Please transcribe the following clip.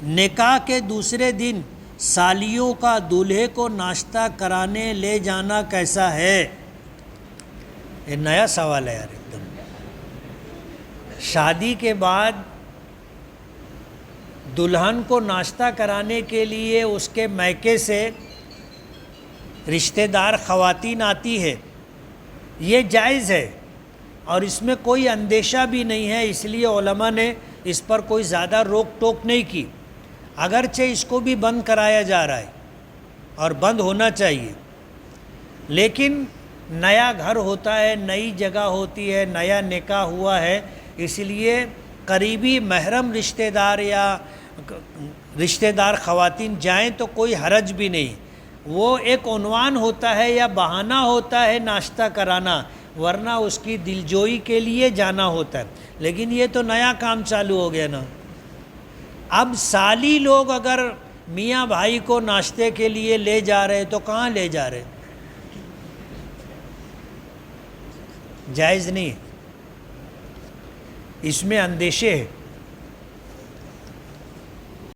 نکاح کے دوسرے دن سالیوں کا دولہے کو ناشتہ کرانے لے جانا کیسا ہے؟ یہ نیا سوال ہے یار ایک دم۔ شادی کے بعد دلہن کو ناشتہ کرانے کے لیے اس کے میکے سے رشتہ دار خواتین آتی ہے، یہ جائز ہے اور اس میں کوئی اندیشہ بھی نہیں ہے، اس لیے علماء نے اس پر کوئی زیادہ روک ٹوک نہیں کی، اگرچہ اس کو بھی بند کرایا جا رہا ہے اور بند ہونا چاہیے، لیکن نیا گھر ہوتا ہے، نئی جگہ ہوتی ہے، نیا نکاح ہوا ہے، اس لیے قریبی محرم رشتہ دار یا رشتہ دار خواتین جائیں تو کوئی حرج بھی نہیں، وہ ایک عنوان ہوتا ہے یا بہانہ ہوتا ہے ناشتہ کرانا، ورنہ اس کی دلجوئی کے لیے جانا ہوتا ہے، لیکن یہ تو نیا کام چالو ہو گیا نا۔ اب سالی لوگ اگر میاں بھائی کو ناشتے کے لیے لے جا رہے تو کہاں لے جا رہے؟ جائز نہیں، اس میں اندیشے ہے۔